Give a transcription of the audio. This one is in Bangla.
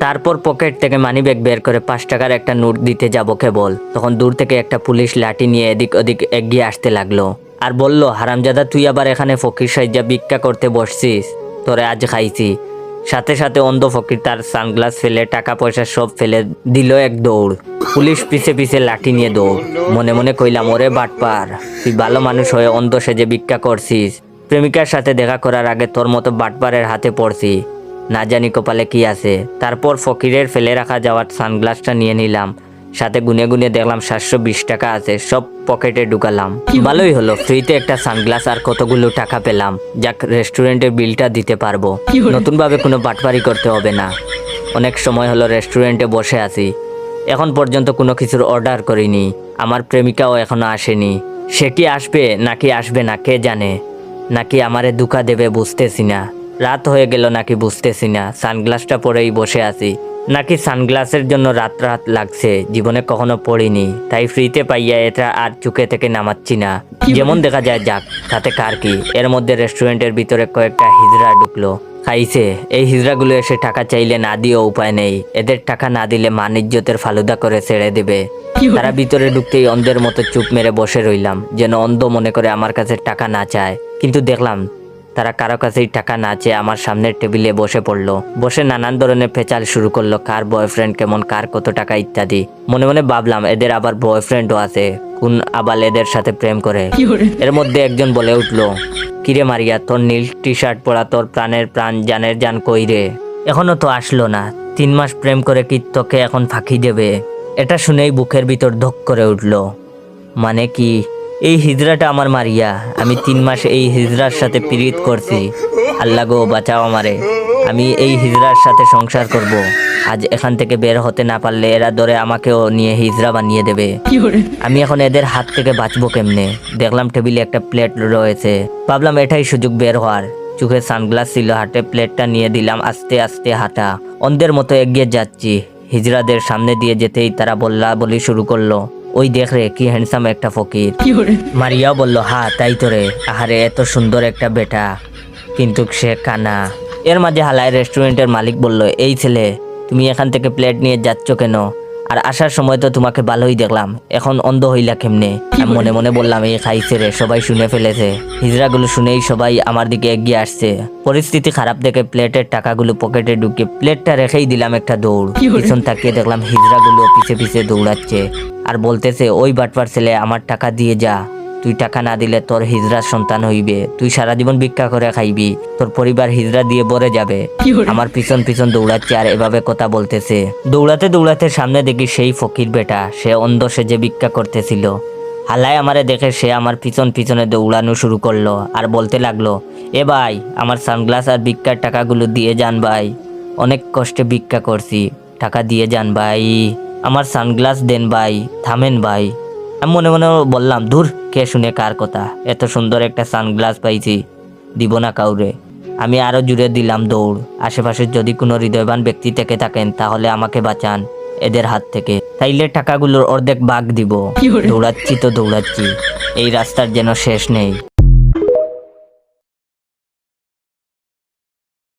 তারপর পকেট থেকে মানিব্যাগ বের করে 5 টাকার একটা নোট দিতে যাব কেবল, তখন দূর থেকে একটা পুলিশ লাঠি নিয়ে এদিক ওদিক এগিয়ে আসতে লাগলো আর বলল, হারামজাদা তুই আবার এখানে ফকির সাইজা ভিক্ষা করতে বসছিস, তোরে আজ খাইছি। সাথে সাথে অন্ধ ফকির তার সানগ্লাস ফেলে টাকা পয়সা সব ফেলে দিল এক দৌড়। পুলিশ পিছে পিছে লাঠি নিয়ে দৌড়। মনে মনে কইলাম, ওরে বাটপার, তুই ভালো মানুষ হয়ে অন্ধ সেজে ভিক্ষা করছিস, প্রেমিকার সাথে দেখা করার আগে তোর মতো বাটপারের হাতে পড়ছি, না জানি কপালে কি আছে। তারপর ফকিরের ফেলে রাখা যাওয়ার সানগ্লাসটা নিয়ে নিলাম, সাথে গুনে গুনে দেখলাম 720 টাকা আছে, সব পকেটে ঢুকালাম। ভালোই হলো, ফ্রিতে একটা সানগ্লাস আর কতগুলো টাকা পেলাম, যাক রেস্টুরেন্টের বিলটা দিতে পারবো, নতুন ভাবে কোনো বাটপারি করতে হবে না। অনেক সময় হলো রেস্টুরেন্টে বসে আছি, এখন পর্যন্ত কোনো কিছুর অর্ডার করিনি, আমার প্রেমিকাও এখনো আসেনি। সে কি আসবে নাকি আসবে না কে জানে, নাকি আমারে ধোঁকা দেবে বুঝতেছি না। রাত হয়ে গেল নাকি বুঝতেছি না, সানগ্লাসটা পরেই বসে আছি, নাকি সানগ্লাসের জন্য রাত রাত লাগছে, জীবনে কখনো পড়িনি, তাই ফ্রিতে পাইয়া এটা আর চোখে থেকে নামাচ্ছি না, যেমন দেখা যায় যাক, তাতে কার কি। এর মধ্যে রেস্টুরেন্টের ভিতরে কয়েকটা হিজড়া ঢুকলো, খাইছে। এই হিজড়াগুলো এসে টাকা চাইলে না দিয়েও উপায় নেই, এদের টাকা না দিলে মান ইজ্জতের ফালুদা করে ছেড়ে দেবে। তারা ভিতরে ঢুকতেই অন্ধের মতো চুপ মেরে বসে রইলাম, যেন অন্ধ মনে করে আমার কাছে টাকা না চায়। কিন্তু দেখলাম তারা কারো কাছেই টাকা না চেয়ে আমার সামনের টেবিলে বসে পড়লো, বসে নানান ধরনের পেঁচাল শুরু করলো, কার বয়ফ্রেন্ড কেমন, কার কত টাকা ইত্যাদি। মনে মনে ভাবলাম, এদের আবার বয়ফ্রেন্ডও আছে, কোন আবাল এদের সাথে প্রেম করে। এর মধ্যে একজন বলে উঠলো, কিরে মারিয়া, তোর নীল টি শার্ট পরা তোর প্রাণের প্রাণ জানের জান কই রে, এখনো তো আসলো না, 3 মাস প্রেম করে কি তোকে এখন ফাঁকি দেবে? এটা শুনেই বুকের ভিতর ধক করে উঠলো। মানে কি, এই হিজড়াটা আমার মারিয়া, আমি 3 মাস এই হিজড়ার সাথে পীড়িত করছি, আল্লাহ গো বাঁচাও আমারে, আমি এই হিজড়ার সাথে সংসার করব। আজ এখান থেকে বের হতে না পারলে এরা ধরে আমাকেও নিয়ে হিজড়া বানিয়ে দেবে, আমি এখন এদের হাত থেকে বাঁচবো কেমনে? দেখলাম টেবিলে একটা প্লেট রয়েছে, ভাবলাম এটাই সুযোগ বের হওয়ার। চোখে সানগ্লাস ছিল, হাতে প্লেটটা নিয়ে দিলাম, আস্তে আস্তে হাঁটা, অন্ধের মতো এগিয়ে যাচ্ছি। হিজড়াদের সামনে দিয়ে যেতেই তারা বললা বলি শুরু করলো, ওই দেখ রে কি হ্যান্ডসাম একটা ফকির। মারিয়াও বলল, হ্যাঁ তাই তো রে, আহারে এত সুন্দর একটা বেটা, কিন্তু সে কানা। এর মাঝে হালায় রেস্টুরেন্টের মালিক বলল, এই ছেলে তুমি এখান থেকে প্লেট নিয়ে যাচ্ছ কেন? আর আসার সময় তো তোমাকে ভালোই দেখলাম, এখন অন্ধ হইলা কেমনে? আমি মনে মনে বললাম, এই খাইছে রে, সবাই শুনে ফেলেছে। হিজড়াগুলো শুনেই সবাই আমার দিকে এগিয়ে আসছে। পরিস্থিতি খারাপ দেখে প্লেটের টাকাগুলো পকেটে ঢুকে প্লেটটা রেখেই দিলাম একটা দৌড়। পিছন তাকিয়ে দেখলাম হিজড়াগুলো পিছে পিছে দৌড়াচ্ছে আর বলতেছে, ওই বাটপার ছেলে, আমার টাকা দিয়ে যা, তুই টাকা না দিলে তোর হিজড়ার সন্তান হইবে, তুই সারা জীবন ভিক্ষা করে খাইবি, তোর পরিবার হিজড়া দিয়ে ভরে যাবে। আমার পিছন পিছন দৌড়াচ্ছে আর এভাবে কথা বলতেছে। দৌড়াতে দৌড়াতে সামনে দেখি সেই ফকির বেটা, সে অন্ধ সেজে ভিক্ষা করতেছিল। হালায় আমারে দেখে সে আমার পিছন পিছনে দৌড়ানো শুরু করলো আর বলতে লাগলো, এ ভাই, আমার সানগ্লাস আর ভিক্ষার টাকাগুলো দিয়ে যান ভাই, অনেক কষ্টে ভিক্ষা করছি, টাকা দিয়ে যান ভাই, আমার সানগ্লাস দেন ভাই, থামেন ভাই। আমি মনে মনে বললাম, ধুর, কে শুনে কার কথা, এত সুন্দর একটা সানগ্লাস পাইছি, দিব না কাউরে। আমি আরো জুড়ে দিলাম দৌড়। আশেপাশে যদি কোনো হৃদয়বান ব্যক্তি থেকে থাকেন তাহলে আমাকে বাঁচান এদের হাত থেকে, তাইলে টাকাগুলোর অর্ধেক ভাগ দিব। দৌড়াচ্ছি তো দৌড়াচ্ছি, এই রাস্তার যেন শেষ নেই।